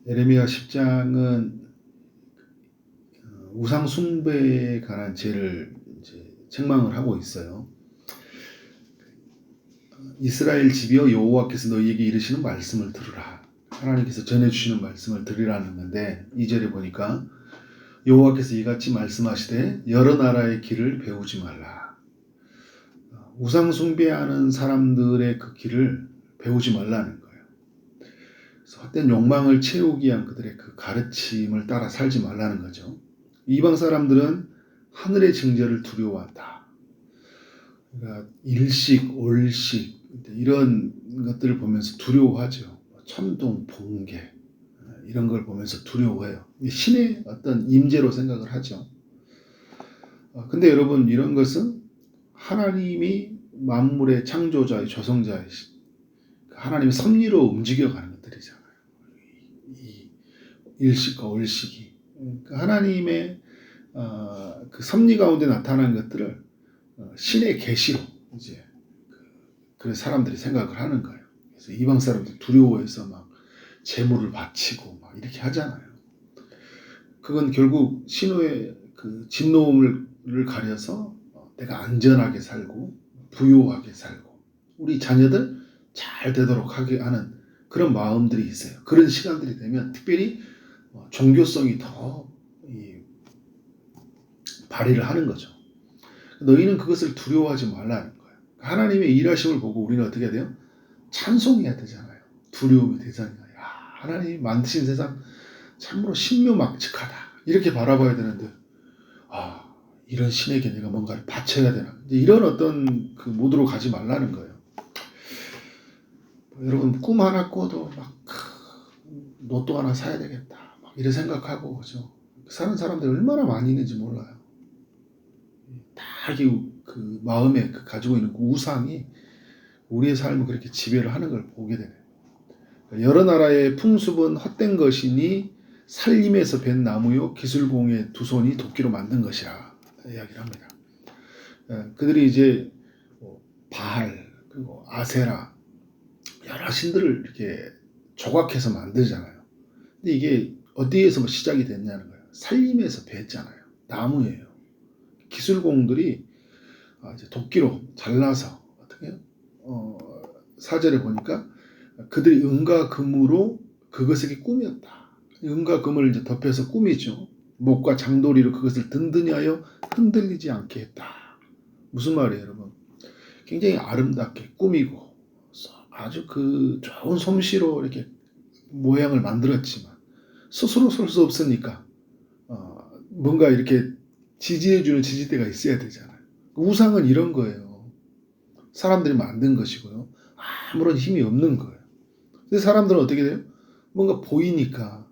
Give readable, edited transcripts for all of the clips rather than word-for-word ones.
에레미야 10장은 우상 숭배에 관한 죄를 이제 책망을 하고 있어요. 이스라엘 집이여 여호와께서 너희에게 이르시는 말씀을 들으라. 하나님께서 전해주시는 말씀을 들으라는 건데 2절에 보니까 여호와께서 이같이 말씀하시되 여러 나라의 길을 배우지 말라. 우상 숭배하는 사람들의 그 길을 배우지 말라는 거예요. 그래서 헛된 욕망을 채우기 위한 그들의 그 가르침을 따라 살지 말라는 거죠. 이방 사람들은 하늘의 징조를 두려워한다. 그러니까 일식, 올식 이런 것들을 보면서 두려워하죠. 천둥, 번개 이런 걸 보면서 두려워해요. 신의 어떤 임재로 생각을 하죠. 근데 여러분 이런 것은 하나님이 만물의 창조자의 조성자이신 하나님의 섭리로 움직여가는 것들이잖아요. 이 일식과 올식이 하나님의 그 섭리 가운데 나타난 것들을 신의 계시로 이제 그 사람들이 생각을 하는 거예요. 그래서 이방 사람들 두려워해서 막 제물을 바치고 막 이렇게 하잖아요. 그건 결국 신호의 그 진노음을 가려서 내가 안전하게 살고 부유하게 살고 우리 자녀들 잘 되도록 하게 하는 그런 마음들이 있어요. 그런 시간들이 되면 특별히 종교성이 더 발휘를 하는 거죠. 너희는 그것을 두려워하지 말라는 거예요. 하나님의 일하심을 보고 우리는 어떻게 해야 돼요? 찬송해야 되잖아요. 두려움의 대상이 아니라 하나님이 만드신 세상 참으로 신묘막측하다 이렇게 바라봐야 되는데 이런 신에게 내가 뭔가를 바쳐야 되나 이런 어떤 그 모드로 가지 말라는 거예요. 여러분 꿈 하나 꿔도 막 로또 하나 사야 되겠다 막 이래 생각하고 그죠? 사는 사람들이 얼마나 많이 있는지 몰라요. 다 그 마음에 가지고 있는 그 우상이 우리의 삶을 그렇게 지배를 하는 걸 보게 되네요. 여러 나라의 풍습은 헛된 것이니 살림에서 벤 나무요 기술공의 두 손이 도끼로 만든 것이라 이야기를 합니다. 그들이 이제 바알 그리고 아세라 여러 신들을 이렇게 조각해서 만들잖아요. 근데 이게 어디에서 시작이 됐냐는 거예요. 살림에서 뱄잖아요. 나무예요. 기술공들이 이제 도끼로 잘라서 어떻게 4절에 보니까 그들이 은과 금으로 그것에게 꾸몄다. 은과 금을 이제 덮여서 꾸미죠. 목과 장도리로 그것을 든든히 하여 흔들리지 않게 했다. 무슨 말이에요, 여러분? 굉장히 아름답게 꾸미고 아주 그 좋은 솜씨로 이렇게 모양을 만들었지만 스스로 설 수 없으니까 뭔가 이렇게 지지해주는 지지대가 있어야 되잖아요. 우상은 이런 거예요. 사람들이 만든 것이고요. 아무런 힘이 없는 거예요. 근데 사람들은 어떻게 돼요? 뭔가 보이니까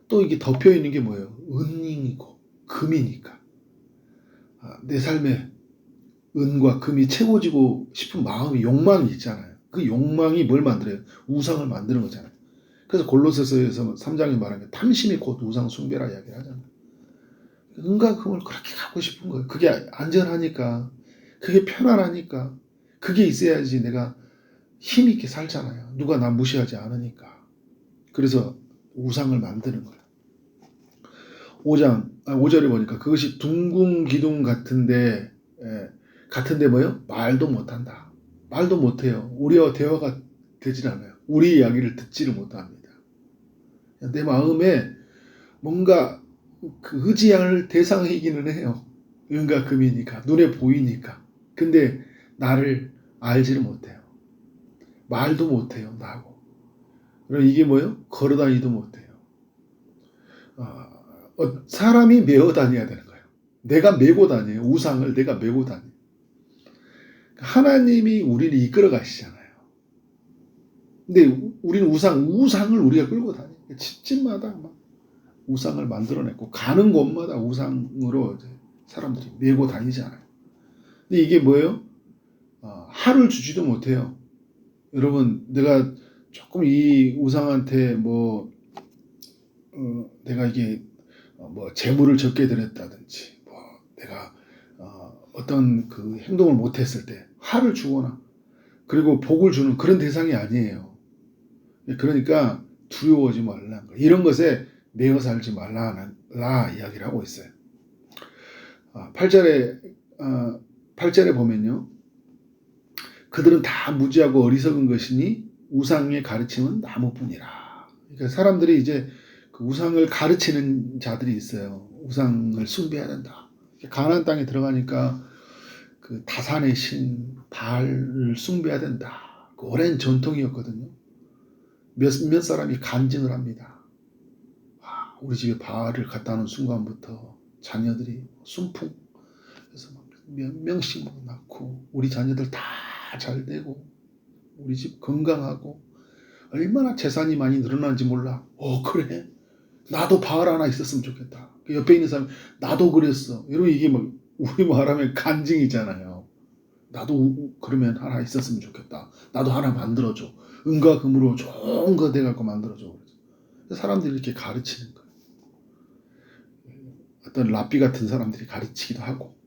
또 이게 덮여 있는 게 뭐예요? 은이고 금이니까 내 삶에 은과 금이 채워지고 싶은 마음이 욕망이 있잖아요. 그 욕망이 뭘 만들어요? 우상을 만드는 거잖아요. 그래서 골로새서에서 3장에 말하는 게 탐심이 곧 우상 숭배라 이야기를 하잖아요. 은과 금을 그렇게 갖고 싶은 거예요. 그게 안전하니까, 그게 편안하니까, 그게 있어야지 내가 힘 있게 살잖아요. 누가 나 무시하지 않으니까. 그래서 우상을 만드는 거예요. 5절에 보니까 그것이 둥근 기둥 같은데 뭐요? 말도 못한다. 말도 못해요. 우리와 대화가 되질 않아요. 우리 이야기를 듣지를 못합니다. 내 마음에 뭔가 그 의지할 대상이기는 해요. 은과 금이니까 눈에 보이니까. 근데 나를 알지를 못해요. 말도 못해요. 나하고. 그럼 이게 뭐예요? 걸어다니도 못해요. 사람이 메어 다녀야 되는 거예요. 내가 메고 다녀요. 우상을 내가 메고 다녀요. 하나님이 우리를 이끌어 가시잖아요. 근데 우리는 우상을 우리가 끌고 다녀요. 집집마다 막 우상을 만들어냈고 가는 곳마다 우상으로 이제 사람들이 메고 다니잖아요. 근데 이게 뭐예요? 할을 주지도 못해요. 여러분 내가 조금 이 우상한테 내가 이게 재물을 적게 드렸다든지 내가 어떤 그 행동을 못했을 때 할을 주거나 그리고 복을 주는 그런 대상이 아니에요. 그러니까 두려워하지 말라는 거. 이런 것에 매여 살지 말라 이야기를 하고 있어요. 8절에 보면요. 그들은 다 무지하고 어리석은 것이니 우상의 가르침은 나무뿐이라. 그러니까 사람들이 이제 그 우상을 가르치는 자들이 있어요. 우상을 숭배해야 된다. 가나안 땅에 들어가니까 그 다산의 신 바알을 숭배해야 된다. 그 오랜 전통이었거든요. 몇몇 사람이 간증을 합니다. 우리 집에 바알을 갖다 놓은 순간부터 자녀들이 순풍 그래서 몇 명씩 낳고 우리 자녀들 다 잘 되고 우리 집 건강하고 얼마나 재산이 많이 늘어난지 몰라. 그래? 나도 바알 하나 있었으면 좋겠다. 그 옆에 있는 사람이 나도 그랬어. 이러면 이게 막 우리 말하면 간증이잖아요. 나도 그러면 하나 있었으면 좋겠다. 나도 하나 만들어줘. 은과 금으로 좋은 거 돼갖고 만들어줘. 사람들이 이렇게 가르치는 거예요. 어떤 랍비 같은 사람들이 가르치기도 하고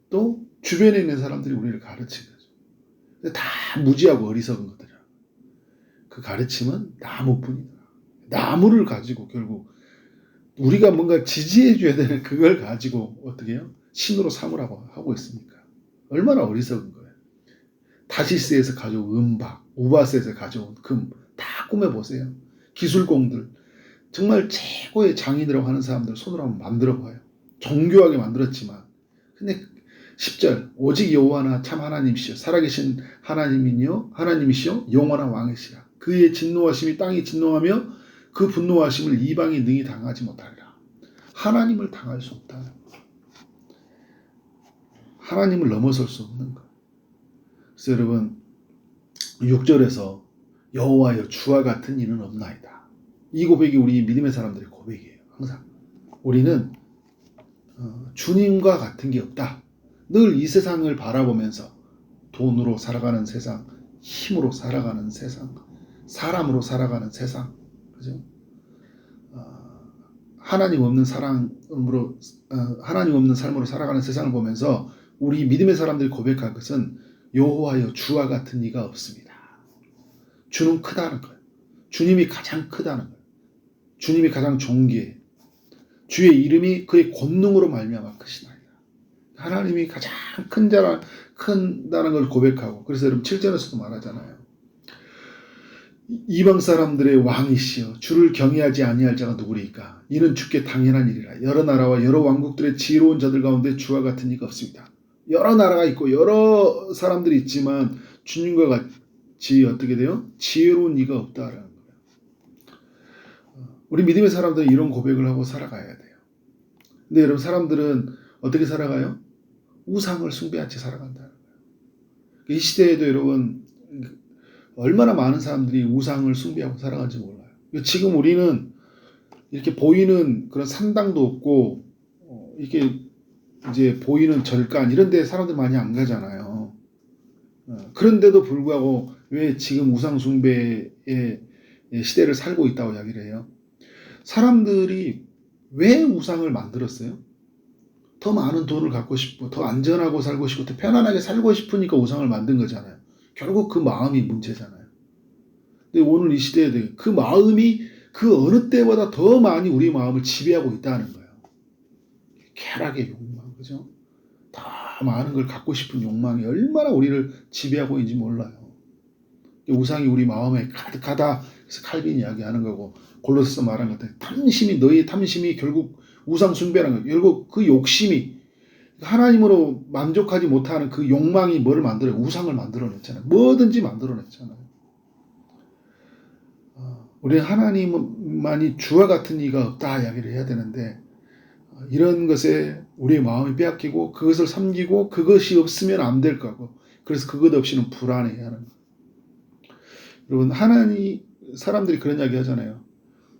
또 주변에 있는 사람들이 우리를 가르치는 거죠. 다 무지하고 어리석은 것들이야. 그 가르침은 나무뿐이다. 나무를 가지고 결국 우리가 뭔가 지지해줘야 되는 그걸 가지고 어떻게 해요? 신으로 삼으라고 하고 있습니까? 얼마나 어리석은 거예요. 다시스에서 가져온 은박, 우바스에서 가져온 금 다 꾸며보세요. 기술공들 정말 최고의 장인이라고 하는 사람들 손으로 한번 만들어봐요. 정교하게 만들었지만 근데 10절 오직 여호와나 참 하나님이시여 살아계신 하나님이시여 영원한 왕이시라. 그의 진노하심이 땅이 진노하며 그 분노하심을 이방이 능히 당하지 못하리라. 하나님을 당할 수 없다. 하나님을 넘어설 수 없는 거예요. 그래서 여러분 6절에서 여호와여 주와 같은 이는 없나이다. 이 고백이 우리 믿음의 사람들의 고백이에요. 항상 우리는 주님과 같은 게 없다. 늘 이 세상을 바라보면서 돈으로 살아가는 세상, 힘으로 살아가는 세상, 사람으로 살아가는 세상, 그죠? 하나님 없는 사랑으로 하나님 없는 삶으로 살아가는 세상을 보면서 우리 믿음의 사람들이 고백할 것은 여호와여 주와 같은 이가 없습니다. 주는 크다는 거예요. 주님이 가장 크다는 거예요. 주님이 가장 존귀해요. 주의 이름이 그의 권능으로 말미암아 크시나이다. 하나님이 가장 큰다는 걸 고백하고 그래서 여러분 7절에서도 말하잖아요. 이방 사람들의 왕이시여 주를 경외하지 아니할 자가 누구리까? 이는 주께 당연한 일이라. 여러 나라와 여러 왕국들의 지혜로운 자들 가운데 주와 같은 이가 없습니다. 여러 나라가 있고 여러 사람들이 있지만 주님과 같이 어떻게 돼요? 지혜로운 이가 없다라는 거예요. 우리 믿음의 사람들은 이런 고백을 하고 살아가야 돼요. 근데 여러분 사람들은 어떻게 살아가요? 우상을 숭배한 채 살아간다는 거예요. 이 시대에도 여러분 얼마나 많은 사람들이 우상을 숭배하고 살아가는지 몰라요. 지금 우리는 이렇게 보이는 그런 산당도 없고 이렇게 이제 보이는 절간 이런 데 사람들 많이 안 가잖아요. 그런데도 불구하고 왜 지금 우상 숭배의 시대를 살고 있다고 이야기를 해요. 사람들이 왜 우상을 만들었어요? 더 많은 돈을 갖고 싶고 더 안전하고 살고 싶고 더 편안하게 살고 싶으니까 우상을 만든 거잖아요. 결국 그 마음이 문제잖아요. 근데 오늘 이 시대에 그 마음이 그 어느 때보다 더 많이 우리 마음을 지배하고 있다는 거예요. 쾌락의 욕망, 그죠? 더 많은 걸 갖고 싶은 욕망이 얼마나 우리를 지배하고 있는지 몰라요. 우상이 우리 마음에 가득하다. 그래서 칼빈이 이야기하는 거고 골로새서 말한 것 같아요. 너희의 탐심이 결국 우상 숭배라는 거예요. 결국 그 욕심이 하나님으로 만족하지 못하는 그 욕망이 뭐를 만들어요? 우상을 만들어냈잖아요. 뭐든지 만들어냈잖아요. 우리는 하나님만이 주와 같은 이가 없다 이야기를 해야 되는데 이런 것에 우리의 마음이 빼앗기고 그것을 섬기고 그것이 없으면 안 될 거고 그래서 그것 없이는 불안해하는 거예요. 여러분 사람들이 그런 이야기 하잖아요.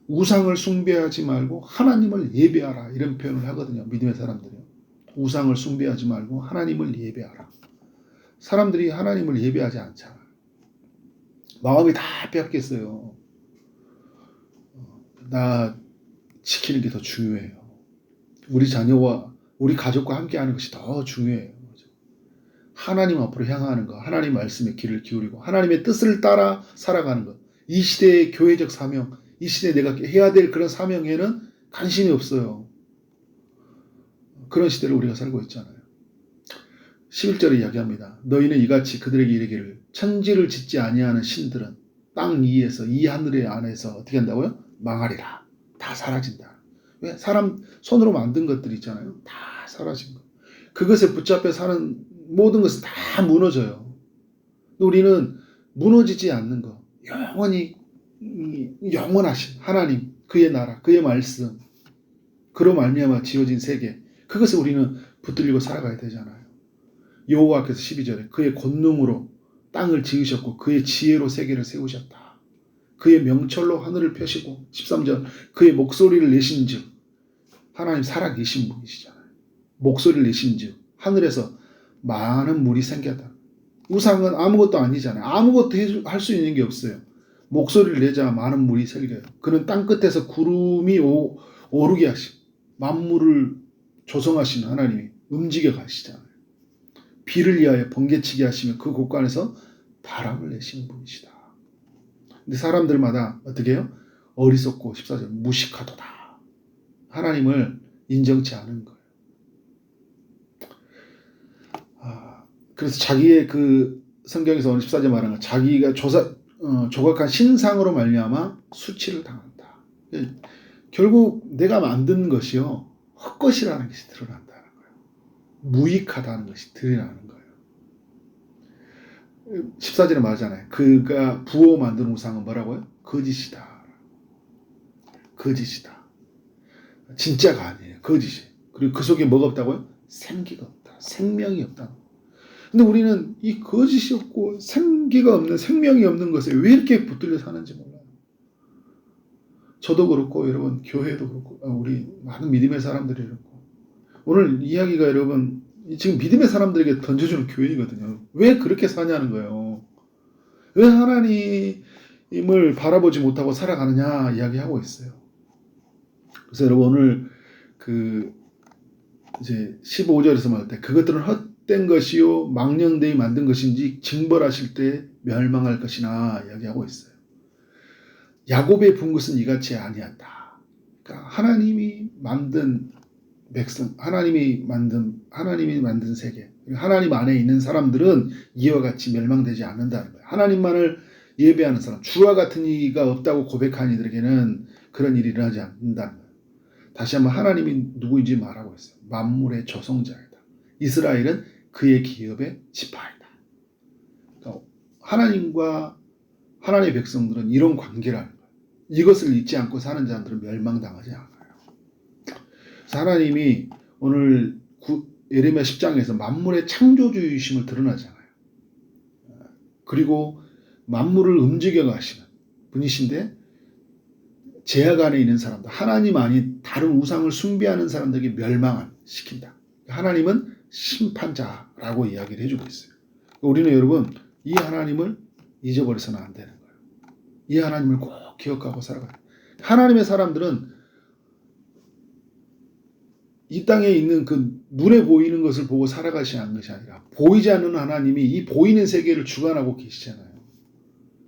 우상을 숭배하지 말고 하나님을 예배하라 이런 표현을 하거든요. 믿음의 사람들이요. 우상을 숭배하지 말고 하나님을 예배하라. 사람들이 하나님을 예배하지 않잖아. 마음이 다 빼앗겼어요. 나 지키는 게 더 중요해요. 우리 자녀와 우리 가족과 함께하는 것이 더 중요해요. 하나님 앞으로 향하는 것, 하나님 말씀에 귀를 기울이고 하나님의 뜻을 따라 살아가는 것. 이 시대의 교회적 사명, 이 시대에 내가 해야 될 그런 사명에는 관심이 없어요. 그런 시대를 우리가 살고 있잖아요. 11절에 이야기합니다. 너희는 이같이 그들에게 이르기를 천지를 짓지 아니하는 신들은 땅 위에서 이 하늘의 안에서 어떻게 한다고요? 망하리라. 다 사라진다. 왜? 사람 손으로 만든 것들 있잖아요. 다 사라진 거. 그것에 붙잡혀 사는 모든 것은 다 무너져요. 우리는 무너지지 않는 거, 영원히 영원하신 하나님, 그의 나라, 그의 말씀, 그로 말미암아 지어진 세계, 그것을 우리는 붙들리고 살아가야 되잖아요. 여호와께서 12절에 그의 권능으로 땅을 지으셨고 그의 지혜로 세계를 세우셨다. 그의 명철로 하늘을 펴시고 13절 그의 목소리를 내신즉, 하나님 살아계신 분이시잖아요. 목소리를 내신즉 하늘에서 많은 물이 생겼다. 우상은 아무것도 아니잖아요. 아무것도 할 수 있는 게 없어요. 목소리를 내자 많은 물이 생겨요. 그는 땅끝에서 구름이 오르게 하심, 만물을 조성하신 하나님이 움직여 가시잖아요. 비를 위하여 번개치게 하시며 그 곳간에서 바람을 내시는 분이시다. 근데 사람들마다 어떻게 해요? 어리석고 14절 무식하도다. 하나님을 인정치 않은 거예요. 그래서 자기의 그 성경에서 오늘 14절 말하는 거, 자기가 조각한 신상으로 말미암아 수치를 당한다. 결국 내가 만든 것이요 헛것이라는 것이 드러난다는 거예요. 무익하다는 것이 드러나는 거예요. 14절에 말하잖아요. 그가 부어 만든 우상은 뭐라고요? 거짓이다. 거짓이다. 진짜가 아니에요. 거짓이에요. 그리고 그 속에 뭐가 없다고요? 생기가 없다. 생명이 없다. 근데 우리는 이 거짓이 없고 생기가 없는, 생명이 없는 것에 왜 이렇게 붙들려 사는지 몰라요. 저도 그렇고 여러분 교회도 그렇고 우리 많은 믿음의 사람들이 그렇고, 오늘 이야기가 여러분 지금 믿음의 사람들에게 던져주는 교회이거든요. 왜 그렇게 사냐는 거예요. 왜 하나님을 바라보지 못하고 살아가느냐 이야기하고 있어요. 그래서 여러분 오늘 이제 15절에서 말할 때 그것들은 헛된 것이요 망령되이 만든 것인지 징벌하실 때 멸망할 것이나 이야기하고 있어요. 야곱의 분 것은 이같이 아니었다. 그러니까 하나님이 만든 백성, 하나님이 만든 세계, 하나님 안에 있는 사람들은 이와 같이 멸망되지 않는다는 거예요. 하나님만을 예배하는 사람, 주와 같은 이가 없다고 고백하는 이들에게는 그런 일이 일어나지 않는다는 거예요. 다시 한번 하나님이 누구인지 말하고 있어요. 만물의 조성자이다. 이스라엘은 그의 기업의 지파이다. 그러니까 하나님과 하나님의 백성들은 이런 관계라는 거예요. 이것을 잊지 않고 사는 자들은 멸망당하지 않아요. 그래서 하나님이 오늘 예레미야 10장에서 만물의 창조주이심을 드러나잖아요. 그리고 만물을 움직여 가시는 분이신데, 제약 안에 있는 사람들, 하나님 아닌 다른 우상을 숭배하는 사람들에게 멸망을 시킨다. 하나님은 심판자라고 이야기를 해주고 있어요. 우리는 여러분 이 하나님을 잊어버려서는 안 되는 거예요. 이 하나님을 꼭 기억하고 살아가요. 하나님의 사람들은 이 땅에 있는 그 눈에 보이는 것을 보고 살아가시 않는 것이 아니라 보이지 않는 하나님이 이 보이는 세계를 주관하고 계시잖아요.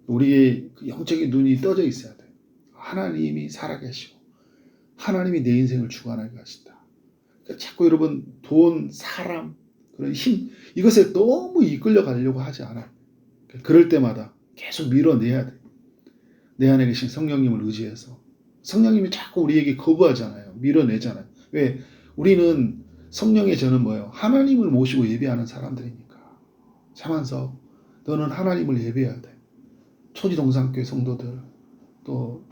우리의 그 영적인 눈이 떠져 있어야 돼요. 하나님이 살아계시고 하나님이 내 인생을 주관하게 하신다. 그러니까 자꾸 여러분 돈, 사람, 그런 힘, 이것에 너무 이끌려 가려고 하지 않아요. 그럴 때마다 계속 밀어내야 돼요. 내 안에 계신 성령님을 의지해서. 성령님이 자꾸 우리에게 거부하잖아요. 밀어내잖아요. 왜? 우리는 성령의 저는 뭐예요? 하나님을 모시고 예배하는 사람들이니까. 차만석, 너는 하나님을 예배해야 돼. 초지동산교회 성도들, 또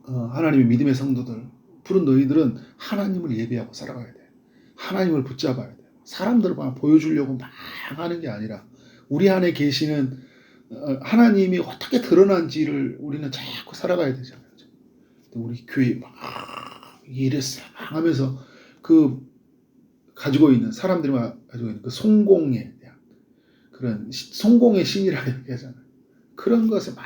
하나님의 믿음의 성도들, 푸른 너희들은 하나님을 예배하고 살아가야 돼. 하나님을 붙잡아야 돼. 사람들만 보여주려고 막 하는 게 아니라 우리 안에 계시는 하나님이 어떻게 드러난지를 우리는 자꾸 살아가야 되잖아요. 우리 교회 막 이랬어 막 하면서 그 가지고 있는 사람들이 가지고 있는 그 성공에 대한 그런 성공의 신이라고 얘기하잖아요. 그런 것에 막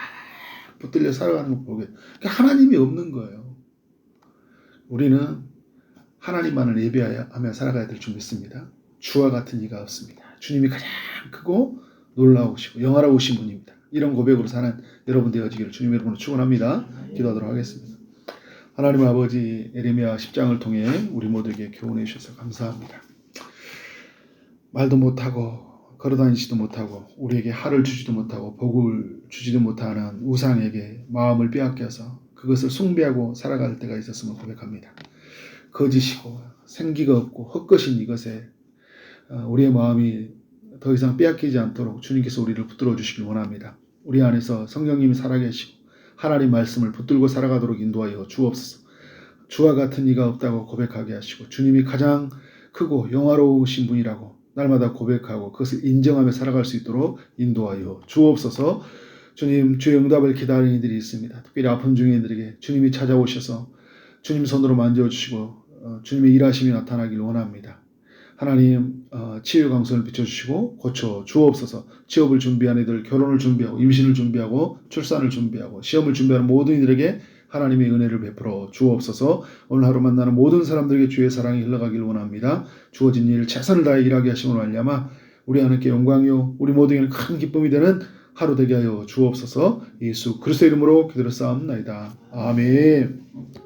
붙들려 살아가는 거 보게 그러니까 하나님이 없는 거예요. 우리는 하나님만을 예배하며 살아가야 될 줄 믿습니다. 주와 같은 이가 없습니다. 주님이 가장 크고 놀라우시고 영화로우신 분입니다. 이런 고백으로 사는 여러분 되어지기를 주님의 이름으로 축원합니다. 기도하도록 하겠습니다. 하나님 아버지, 에레미야 10장을 통해 우리 모두에게 교훈해 주셔서 감사합니다. 말도 못하고 걸어다니지도 못하고 우리에게 할을 주지도 못하고 복을 주지도 못하는 우상에게 마음을 빼앗겨서 그것을 숭배하고 살아갈 때가 있었음을 고백합니다. 거짓이고 생기가 없고 헛것인 이것에 우리의 마음이 더 이상 빼앗기지 않도록 주님께서 우리를 붙들어 주시길 원합니다. 우리 안에서 성령님이 살아계시고 하나님 말씀을 붙들고 살아가도록 인도하여 주옵소서. 주와 같은 이가 없다고 고백하게 하시고 주님이 가장 크고 영화로우신 분이라고 날마다 고백하고 그것을 인정하며 살아갈 수 있도록 인도하여 주옵소서. 주님, 주의 응답을 기다리는 이들이 있습니다. 특별히 아픈 중인 이들에게 주님이 찾아오셔서 주님 손으로 만져주시고 주님의 일하심이 나타나길 원합니다. 하나님, 치유 강선을 비춰주시고 고쳐 주옵소서. 취업을 준비한 이들, 결혼을 준비하고 임신을 준비하고 출산을 준비하고 시험을 준비하는 모든 이들에게 하나님의 은혜를 베풀어 주옵소서. 오늘 하루 만나는 모든 사람들에게 주의 사랑이 흘러가길 원합니다. 주어진 일을 최선을 다해 일하게 하심으로 말미암아 우리 하나님께 영광이요 우리 모두에게는 큰 기쁨이 되는 하루 되게 하여 주옵소서. 예수 그리스도의 이름으로 기도를 쌓옵나이다. 아멘.